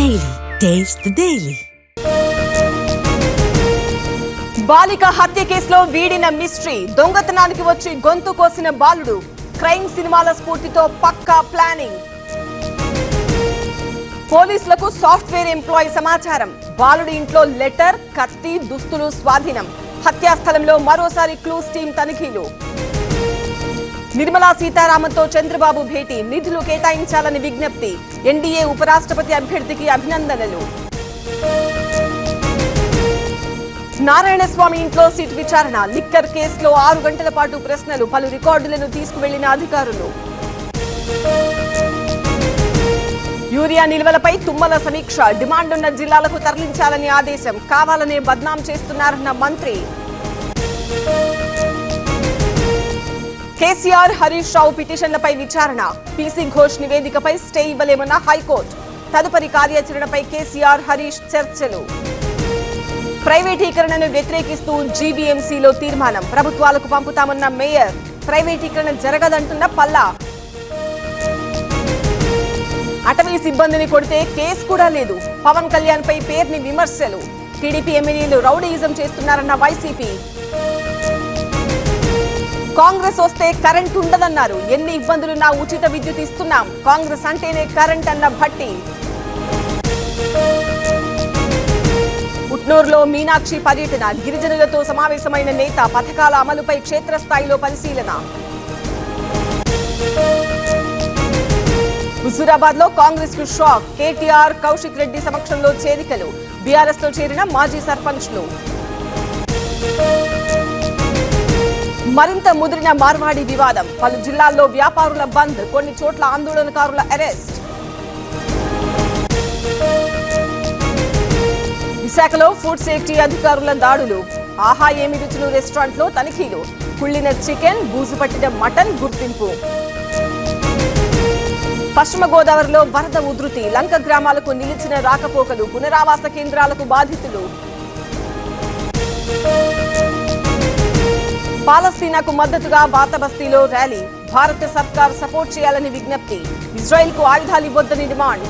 Daily. Taste the Daily. బాలిక హత్య కేసులో వీడిన మిస్టరీ. దొంగతనానికి వచ్చి గొంతు కోసిన బాలుడు. క్రైమ్ సినిమాల స్ఫూర్తితో పక్కా ప్లానింగ్. పోలీసులకు సాఫ్ట్వేర్ ఎంప్లాయీ సమాచారం. బాలుడి ఇంట్లో లెటర్, కత్తి, దుస్తులు స్వాధీనం. హత్యా స్థలంలో మరోసారి క్లూస్ టీం తనిఖీలు. నిర్మలా సీతారామన్తో చంద్రబాబు భేటీ. నిధులు కేటాయించాలని విజ్ఞప్తి. ఎన్డీఏ ఉపరాష్ట్రపతి అభ్యర్థికి అభినందనలు. నారాయణస్వామి ఇంట్లో సిట్ విచారణ. లిక్కర్ కేసులో 6 గంటల పాటు ప్రశ్నలు. పలు రికార్డులను తీసుకువెళ్లిన అధికారులు. యూరియా నిల్వలపై తుమ్మల సమీక్ష. డిమాండున్న జిల్లాలకు తరలించాలని ఆదేశం. కావాలనే బద్నాం చేస్తున్నారన్న మంత్రి. కేసీఆర్, హరీష్ రావు పిటిషన్లపై విచారణ. పీసీ ఘోష్ నివేదికపై స్టే ఇవ్వలేమన్న హైకోర్టు. తదుపరి కార్యాచరణపై కేసీఆర్, హరీష్ చర్చలు. ప్రైవేటీకరణను వ్యతిరేకిస్తూ జీవీఎంసీలో తీర్మానం. ప్రభుత్వాలకు పంపుతామన్న మేయర్. ప్రైవేటీకరణ జరగదంటున్న పల్లా. అటవీ సిబ్బందిని కొడితే కేసు కూడా లేదు. పవన్ కళ్యాణ్ పై పేర్ని విమర్శలు. టీడీపీ ఎమ్మెల్యేలు రౌడీయిజం చేస్తున్నారన్న వైసీపీ. కాంగ్రెస్ వస్తే కరెంట్ ఉండదన్నారు. ఎన్ని ఇబ్బందులున్నా ఉచిత విద్యుత్ ఇస్తున్నాం. కాంగ్రెస్ అంటేనే కరెంట్ అన్న భట్టి. ఉట్నూరులో మీనాక్షి పర్యటన. గిరిజనులతో సమావేశమైన నేత. పథకాల అమలుపై క్షేత్రస్థాయిలో పరిశీలన. హుజూరాబాద్ లో కాంగ్రెస్ కు షాక్. కేటీఆర్, కౌశిక్ రెడ్డి సమక్షంలో చేరికలు. బీఆర్ఎస్ లో చేరిన మాజీ సర్పంచ్లు. మరింత ముదిరిన మార్వాడి వివాదం. పలు జిల్లాల్లో వ్యాపారుల బంద్. కొన్ని చోట్ల ఆందోళనకారుల అరెస్ట్. విశాఖలో ఫుడ్ సేఫ్టీ అధికారుల దాడులు. ఆహా ఏమి రుచులు రెస్టారెంట్ లో తనిఖీలు. కుళ్లిన చికెన్, బూజు పట్టిన మటన్ గుర్తింపు. పశ్చిమ గోదావరిలో వరద ఉధృతి. లంక గ్రామాలకు నిలిచిన రాకపోకలు. పునరావాస కేంద్రాలకు బాధితులు. పాలస్తీనాకు మద్దతుగా బాతబస్తీలో ర్యాలీ. భారత సర్కార్ సపోర్ట్ చేయాలని విజ్ఞప్తి. ఇజ్రాయెల్ కు ఆయుధాలు ఇవ్వొద్దని డిమాండ్.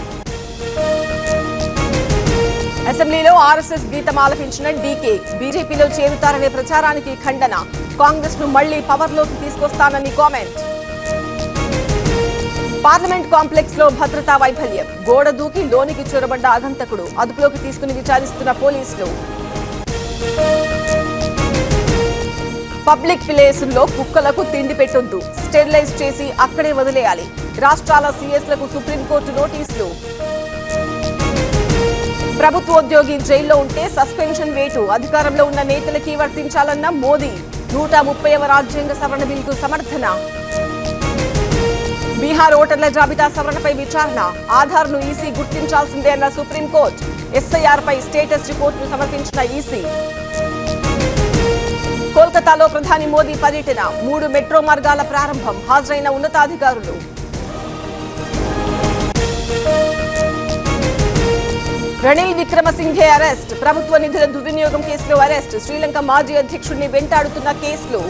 అసెంబ్లీలో ఆర్ఎస్ఎస్ గీతం ఆలపించిన డీకే. బీజేపీలో చేరుతారనే ప్రచారానికి ఖండన. కాంగ్రెస్ ను మళ్లీ పవర్లోకి తీసుకొస్తానని కామెంట్. పార్లమెంట్ కాంప్లెక్స్ లో భద్రతా వైఫల్యం. గోడ దూకి లోనికి చొరబడ్డ ఆగంతకుడు. అదుపులోకి తీసుకుని విచారిస్తున్న పోలీసులు. పబ్లిక్ ప్లేసుల్లో కుక్కలకు తిండి పెట్టొద్దు. స్టెరిలైజ్ చేసి అక్కడే వదిలేయాలి. రాష్ట్రాల సీఎస్లకు సుప్రీంకోర్టు నోటీసులు. ప్రభుత్వోద్యోగి జైల్లో ఉంటే సస్పెన్షన్ వేటు. అధికారంలో ఉన్న నేతలకి వర్తించాలన్న మోదీ. 130వ రాజ్యాంగ సవరణ బిల్లుకు సమర్థన. బీహార్ ఓటర్ల జాబితా సవరణపై విచారణ. ఆధార్ను ఈసీ గుర్తించాల్సిందే అన్న సుప్రీంకోర్టు. ఎస్ఐఆర్ పై స్టేటస్ రిపోర్టును సమర్పించిన ఈసీ. కోల్కతాలో ప్రధాని మోదీ పర్యటన. 3 మెట్రో మార్గాల ప్రారంభం. హాజరైన ఉన్నతాధికారులు. రణిల్ విక్రమసింఘే అరెస్ట్. ప్రభుత్వ నిధుల దుర్వినియోగం కేసులో అరెస్ట్. శ్రీలంక మాజీ అధ్యక్షుడిని వెంటాడుతున్న కేసులు.